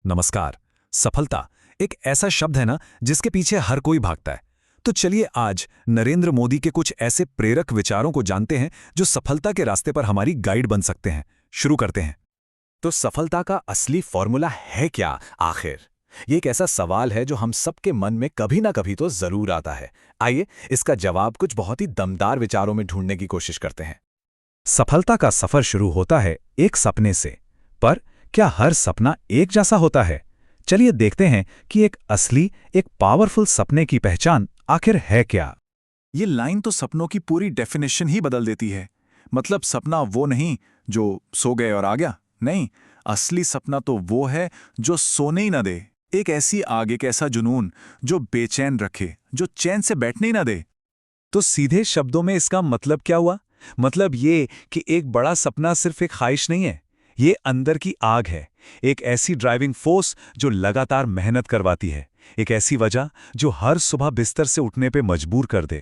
नमस्कार। सफलता एक ऐसा शब्द है ना जिसके पीछे हर कोई भागता है। तो चलिए आज नरेंद्र मोदी के कुछ ऐसे प्रेरक विचारों को जानते हैं जो सफलता के रास्ते पर हमारी गाइड बन सकते हैं। शुरू करते हैं। तो सफलता का असली फॉर्मूला है क्या आखिर? ये एक ऐसा सवाल है जो हम सबके मन में कभी ना कभी तो जरूर आता है। आइए इसका जवाब कुछ बहुत ही दमदार विचारों में ढूंढने की कोशिश करते हैं। सफलता का सफर शुरू होता है एक सपने से, पर क्या हर सपना एक जैसा होता है? चलिए देखते हैं कि एक पावरफुल सपने की पहचान आखिर है क्या। ये लाइन तो सपनों की पूरी डेफिनेशन ही बदल देती है। मतलब सपना वो नहीं जो सो गए और आ गया। नहीं, असली सपना तो वो है जो सोने ही ना दे। एक ऐसी आग, एक ऐसा जुनून जो बेचैन रखे, जो चैन से बैठने ही ना दे। तो सीधे शब्दों में इसका मतलब क्या हुआ? मतलब ये कि एक बड़ा सपना सिर्फ एक ख्वाहिश नहीं है, ये अंदर की आग है। एक ऐसी ड्राइविंग फोर्स जो लगातार मेहनत करवाती है, एक ऐसी वजह जो हर सुबह बिस्तर से उठने पे मजबूर कर दे।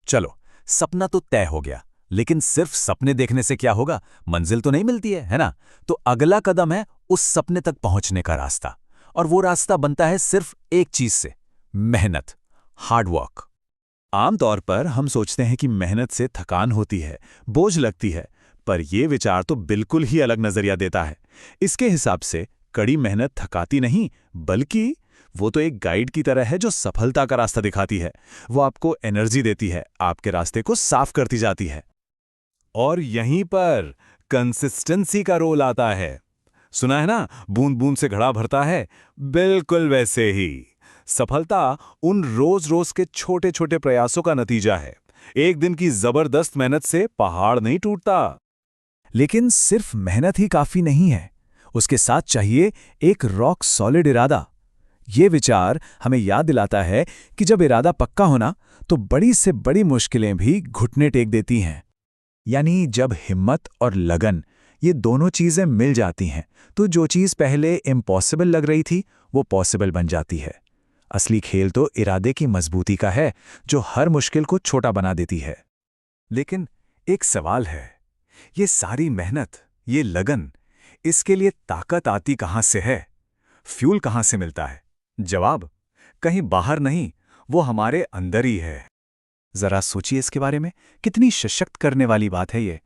चलो, सपना तो तय हो गया, लेकिन सिर्फ सपने देखने से क्या होगा? मंजिल तो नहीं मिलती है ना? तो अगला कदम है उस सपने तक पहुंचने का रास्ता। और वो रास्ता बनता है सिर्फ एक चीज से, मेहनत, हार्डवर्क। आमतौर पर हम सोचते हैं कि मेहनत से थकान होती है, बोझ लगती है, पर यह विचार तो बिल्कुल ही अलग नजरिया देता है। इसके हिसाब से कड़ी मेहनत थकाती नहीं, बल्कि वो तो एक गाइड की तरह है जो सफलता का रास्ता दिखाती है। वो आपको एनर्जी देती है, आपके रास्ते को साफ करती जाती है। और यहीं पर कंसिस्टेंसी का रोल आता है। सुना है ना, बूंद बूंद से घड़ा भरता है। बिल्कुल वैसे ही सफलता उन रोज रोज के छोटे छोटे प्रयासों का नतीजा है। एक दिन की जबरदस्त मेहनत से पहाड़ नहीं टूटता। लेकिन सिर्फ मेहनत ही काफी नहीं है, उसके साथ चाहिए एक रॉक सॉलिड इरादा। ये विचार हमें याद दिलाता है कि जब इरादा पक्का होना तो बड़ी से बड़ी मुश्किलें भी घुटने टेक देती हैं। यानी जब हिम्मत और लगन ये दोनों चीजें मिल जाती हैं तो जो चीज पहले इम्पॉसिबल लग रही थी वो पॉसिबल बन जाती है। असली खेल तो इरादे की मजबूती का है जो हर मुश्किल को छोटा बना देती है। लेकिन एक सवाल है, ये सारी मेहनत, ये लगन, इसके लिए ताकत आती कहां से है? फ्यूल कहां से मिलता है? जवाब कहीं बाहर नहीं, वो हमारे अंदर ही है। जरा सोचिए इसके बारे में, कितनी सशक्त करने वाली बात है ये।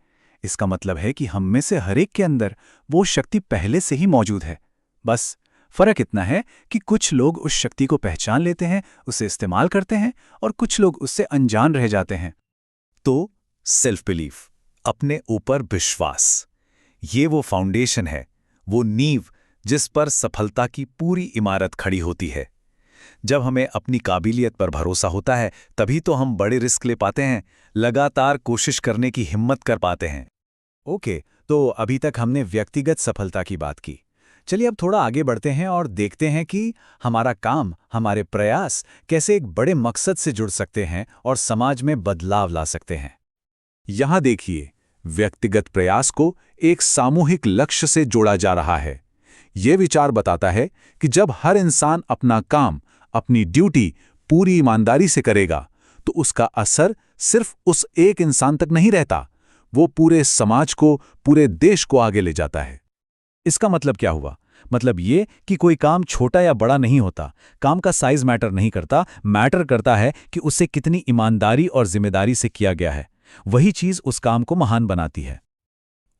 इसका मतलब है कि हम में से हर एक के अंदर वो शक्ति पहले से ही मौजूद है। बस फर्क इतना है कि कुछ लोग उस शक्ति को पहचान लेते हैं, उसे इस्तेमाल करते हैं, और कुछ लोग उससे अनजान रह जाते हैं। तो सेल्फ बिलीफ, अपने ऊपर विश्वास, ये वो फाउंडेशन है, वो नींव जिस पर सफलता की पूरी इमारत खड़ी होती है। जब हमें अपनी काबिलियत पर भरोसा होता है तभी तो हम बड़े रिस्क ले पाते हैं, लगातार कोशिश करने की हिम्मत कर पाते हैं। ओके, तो अभी तक हमने व्यक्तिगत सफलता की बात की। चलिए अब थोड़ा आगे बढ़ते हैं और देखते हैं कि हमारा काम, हमारे प्रयास कैसे एक बड़े मकसद से जुड़ सकते हैं और समाज में बदलाव ला सकते हैं। यहां देखिए, व्यक्तिगत प्रयास को एक सामूहिक लक्ष्य से जोड़ा जा रहा है। यह विचार बताता है कि जब हर इंसान अपना काम, अपनी ड्यूटी पूरी ईमानदारी से करेगा तो उसका असर सिर्फ उस एक इंसान तक नहीं रहता, वो पूरे समाज को, पूरे देश को आगे ले जाता है। इसका मतलब क्या हुआ? मतलब ये कि कोई काम छोटा या बड़ा नहीं होता, काम का साइज मैटर नहीं करता, मैटर करता है कि उसे कितनी ईमानदारी और जिम्मेदारी से किया गया है। वही चीज उस काम को महान बनाती है।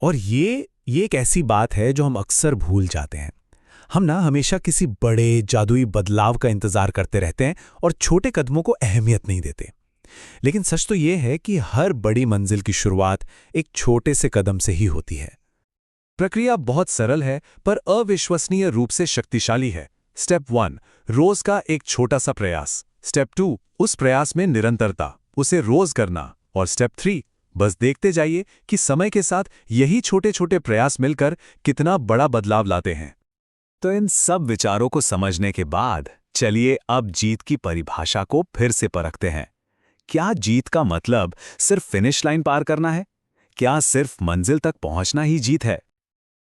और ये एक ऐसी बात है जो हम अक्सर भूल जाते हैं। हम ना हमेशा किसी बड़े जादुई बदलाव का इंतजार करते रहते हैं और छोटे कदमों को अहमियत नहीं देते। लेकिन सच तो ये है कि हर बड़ी मंजिल की शुरुआत एक छोटे से कदम से ही होती है। प्रक्रिया बहुत सरल है पर अविश्वसनीय रूप से शक्तिशाली है। स्टेप 1, रोज का एक छोटा सा प्रयास। स्टेप 2, उस प्रयास में निरंतरता, उसे रोज करना। और स्टेप 3, बस देखते जाइए कि समय के साथ यही छोटे छोटे प्रयास मिलकर कितना बड़ा बदलाव लाते हैं। तो इन सब विचारों को समझने के बाद चलिए अब जीत की परिभाषा को फिर से परखते हैं। क्या जीत का मतलब सिर्फ फिनिश लाइन पार करना है? क्या सिर्फ मंजिल तक पहुंचना ही जीत है?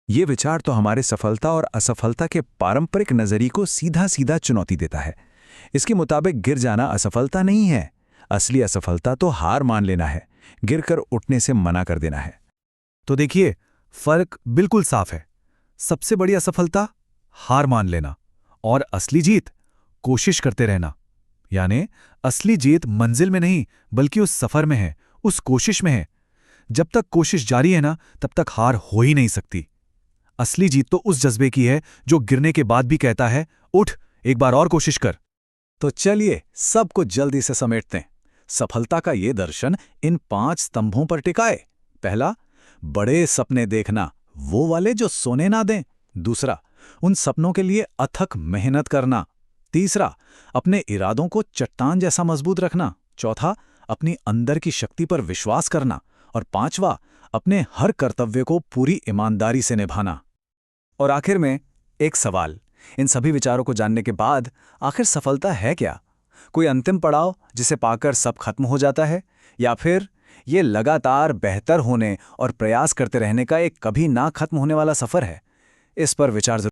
ये विचार तो हमारे सफलता और असफलता के पारंपरिक नजरिए को सीधा सीधा चुनौती देता है। इसके मुताबिक गिर जाना असफलता नहीं है, असली असफलता तो हार मान लेना है, गिरकर उठने से मना कर देना है। तो देखिए, फर्क बिल्कुल साफ है। सबसे बड़ी असफलता हार मान लेना। और असली जीत कोशिश करते रहना। यानी असली जीत मंजिल में नहीं बल्कि उस सफर में है, उस कोशिश में है। जब तक कोशिश जारी है ना, तब तक हार हो ही नहीं सकती। असली जीत तो उस जज्बे की है जो गिरने के बाद भी कहता है, उठ, एक बार और कोशिश कर। तो चलिए सब कुछ जल्दी से समेटते हैं। सफलता का ये दर्शन इन 5 स्तंभों पर टिकाए। पहला, बड़े सपने देखना, वो वाले जो सोने ना दें। दूसरा, उन सपनों के लिए अथक मेहनत करना। तीसरा, अपने इरादों को चट्टान जैसा मजबूत रखना। चौथा, अपनी अंदर की शक्ति पर विश्वास करना। और पांचवा, अपने हर कर्तव्य को पूरी ईमानदारी से निभाना। और आखिर में एक सवाल, इन सभी विचारों को जानने के बाद आखिर सफलता है क्या? कोई अंतिम पड़ाव जिसे पाकर सब खत्म हो जाता है, या फिर ये लगातार बेहतर होने और प्रयास करते रहने का एक कभी ना खत्म होने वाला सफर है? इस पर विचार